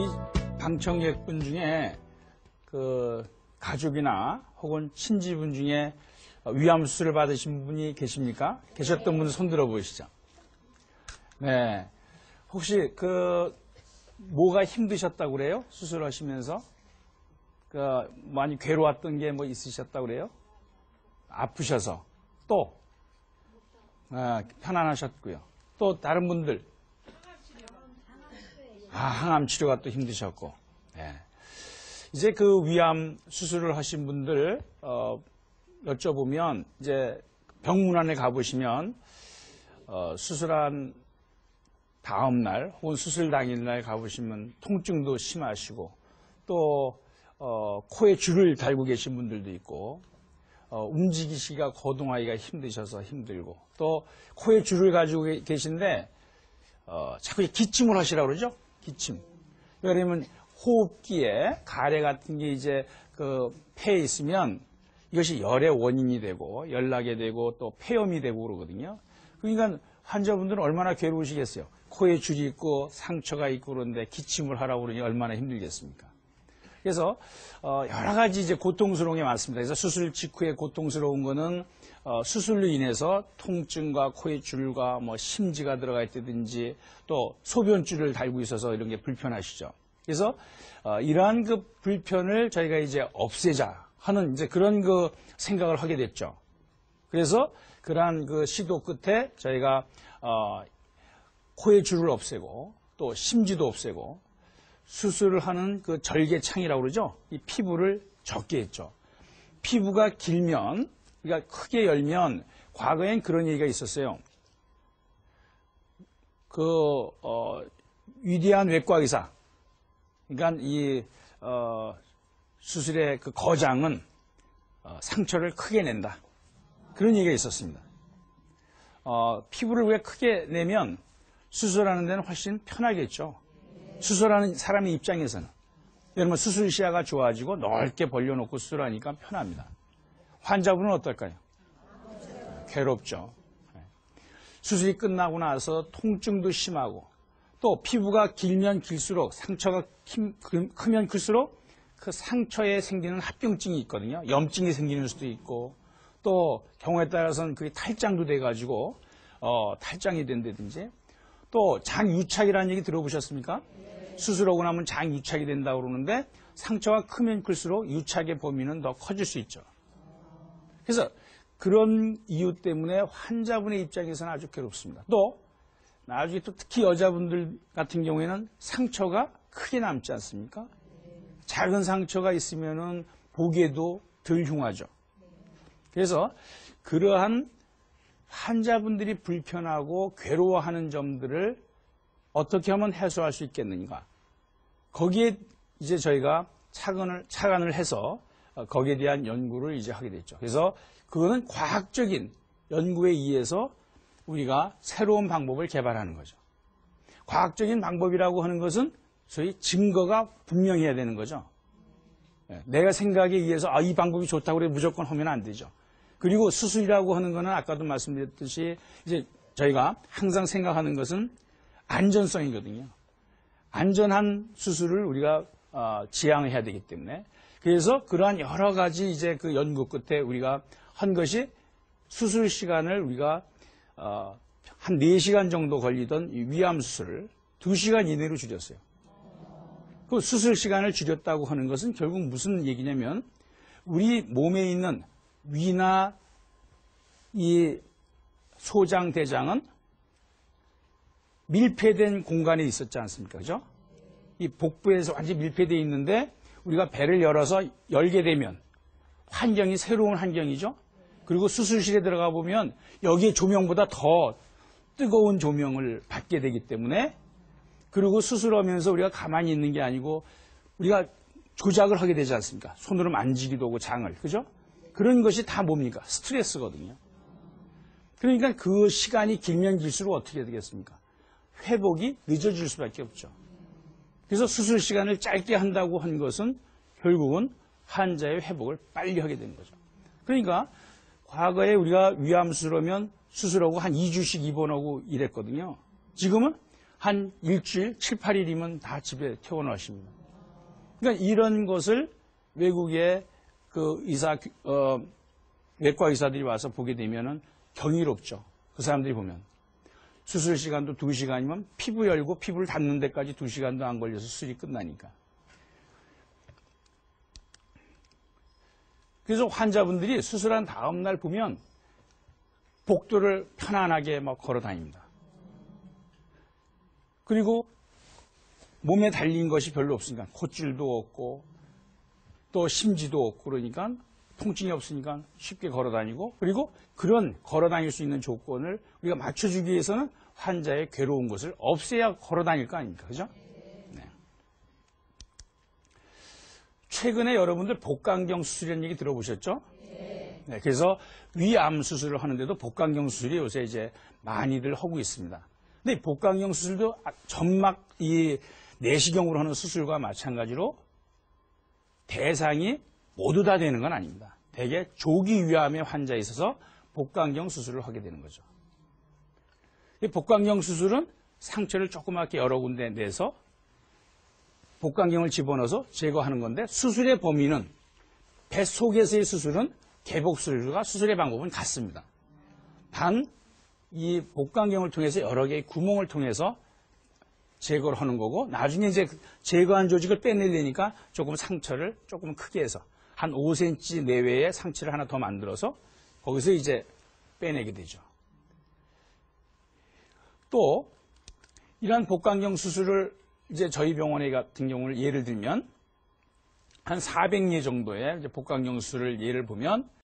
저희 방청객분 중에 그 가족이나 혹은 친지분 중에 위암 수술을 받으신 분이 계십니까? 계셨던 분은 손 들어 보시죠. 네. 혹시 뭐가 힘드셨다고 그래요? 수술하시면서? 많이 괴로웠던 게 뭐 있으셨다고 그래요? 아프셔서. 또? 편안하셨고요. 또 다른 분들? 항암 치료가 또 힘드셨고. 네. 이제 그 위암 수술을 하신 분들, 여쭤보면, 이제 병문안에 가보시면, 수술한 다음날, 혹은 수술 당일날 가보시면 통증도 심하시고, 또, 코에 줄을 달고 계신 분들도 있고, 움직이시기가 거동하기가 힘드셔서 힘들고, 또 코에 줄을 가지고 계신데, 자꾸 기침을 하시라고 그러죠? 기침. 왜냐면 호흡기에 가래 같은 게 이제 폐에 있으면 이것이 열의 원인이 되고 열나게 되고 또 폐염이 되고 그러거든요. 그러니까 환자분들은 얼마나 괴로우시겠어요. 코에 줄이 있고 상처가 있고 그런데 기침을 하라고 그러니 얼마나 힘들겠습니까? 그래서 여러 가지 이제 고통스러운 게 많습니다. 그래서 수술 직후에 고통스러운 거는 수술로 인해서 통증과 코에 줄과 뭐 심지가 들어가 있다든지 또 소변줄을 달고 있어서 이런 게 불편하시죠. 그래서 이러한 그 불편을 저희가 이제 없애자 하는 이제 그런 생각을 하게 됐죠. 그래서 그러한 시도 끝에 저희가 코의 줄을 없애고 또 심지도 없애고 수술을 하는 절개창이라고 그러죠. 이 피부를 적게 했죠. 피부가 길면, 그러니까 크게 열면, 과거엔 그런 얘기가 있었어요. 위대한 외과 의사, 그러니까 이 수술의 거장은 상처를 크게 낸다. 그런 얘기가 있었습니다. 피부를 왜 크게 내면 수술하는 데는 훨씬 편하겠죠. 수술하는 사람의 입장에서는. 여러분 수술 시야가 좋아지고 넓게 벌려놓고 수술하니까 편합니다. 환자분은 어떨까요? 괴롭죠. 수술이 끝나고 나서 통증도 심하고 또 피부가 길면 길수록 상처가 크면 클수록 그 상처에 생기는 합병증이 있거든요. 염증이 생기는 수도 있고 또 경우에 따라서는 그게 탈장도 돼가지고 탈장이 된다든지 또 장유착이라는 얘기 들어보셨습니까? 수술하고 나면 장유착이 된다고 그러는데 상처가 크면 클수록 유착의 범위는 더 커질 수 있죠. 그래서 그런 이유 때문에 환자분의 입장에서는 아주 괴롭습니다. 또 나중에 또 특히 여자분들 같은 경우에는 상처가 크게 남지 않습니까? 작은 상처가 있으면은 보기에도 덜 흉하죠. 그래서 그러한 환자분들이 불편하고 괴로워하는 점들을 어떻게 하면 해소할 수 있겠는가? 거기에 이제 저희가 착안을 해서 거기에 대한 연구를 이제 하게 됐죠. 그래서 그거는 과학적인 연구에 의해서 우리가 새로운 방법을 개발하는 거죠. 과학적인 방법이라고 하는 것은 소위 증거가 분명해야 되는 거죠. 내가 생각에 의해서 이 방법이 좋다고 그래 무조건 하면 안 되죠. 그리고 수술이라고 하는 거는 아까도 말씀드렸듯이 이제 저희가 항상 생각하는 것은 안전성이거든요. 안전한 수술을 우리가 지향해야 되기 때문에 그래서 그러한 여러 가지 이제 연구 끝에 우리가 한 것이 수술 시간을 우리가 한 4시간 정도 걸리던 이 위암 수술을 2시간 이내로 줄였어요. 그 수술 시간을 줄였다고 하는 것은 결국 무슨 얘기냐면 우리 몸에 있는 위나 이 소장, 대장은 밀폐된 공간에 있었지 않습니까? 그죠? 이 복부에서 완전히 밀폐되어 있는데 우리가 배를 열어서 열게 되면 환경이 새로운 환경이죠? 그리고 수술실에 들어가 보면 여기에 조명보다 더 뜨거운 조명을 받게 되기 때문에 그리고 수술하면서 우리가 가만히 있는 게 아니고 우리가 조작을 하게 되지 않습니까? 손으로 만지기도 하고 장을. 그죠? 그런 것이 다 뭡니까? 스트레스거든요. 그러니까 그 시간이 길면 길수록 어떻게 되겠습니까? 회복이 늦어질 수밖에 없죠. 그래서 수술 시간을 짧게 한다고 한 것은 결국은 환자의 회복을 빨리 하게 되는 거죠. 그러니까 과거에 우리가 위암 수술하면 수술하고 한 2주씩 입원하고 이랬거든요. 지금은 한 일주일, 7, 8일이면 다 집에 퇴원하십니다. 그러니까 이런 것을 외국의 그 외과 의사들이 와서 보게 되면은 경이롭죠. 그 사람들이 보면. 수술 시간도 2시간이면 피부 열고 피부를 닫는 데까지 2시간도 안 걸려서 수술이 끝나니까. 그래서 환자분들이 수술한 다음 날 보면 복도를 편안하게 막 걸어 다닙니다. 그리고 몸에 달린 것이 별로 없으니까 콧줄도 없고 또 심지도 없고 그러니까 통증이 없으니까 쉽게 걸어 다니고 그리고 그런 걸어 다닐 수 있는 조건을 우리가 맞춰주기 위해서는 환자의 괴로운 것을 없애야 걸어 다닐 거 아닙니까? 그죠? 네. 최근에 여러분들 복강경 수술이라는 얘기 들어보셨죠? 네. 그래서 위암 수술을 하는데도 복강경 수술이 요새 이제 많이들 하고 있습니다. 근데 복강경 수술도 점막 이 내시경으로 하는 수술과 마찬가지로 대상이 모두 다 되는 건 아닙니다. 대개 조기 위암의 환자에 있어서 복강경 수술을 하게 되는 거죠. 이 복강경 수술은 상처를 조그맣게 여러 군데 내서 복강경을 집어넣어서 제거하는 건데 수술의 범위는 뱃속에서의 수술은 개복수술과 수술의 방법은 같습니다. 단 이 복강경을 통해서 여러 개의 구멍을 통해서 제거를 하는 거고 나중에 이제 제거한 조직을 빼내려니까 조금 상처를 조금 크게 해서 한 5cm 내외의 상처를 하나 더 만들어서 거기서 이제 빼내게 되죠. 또 이러한 복강경 수술을 이제 저희 병원에 같은 경우를 예를 들면 한 400예 정도의 복강경 수술을 예를 보면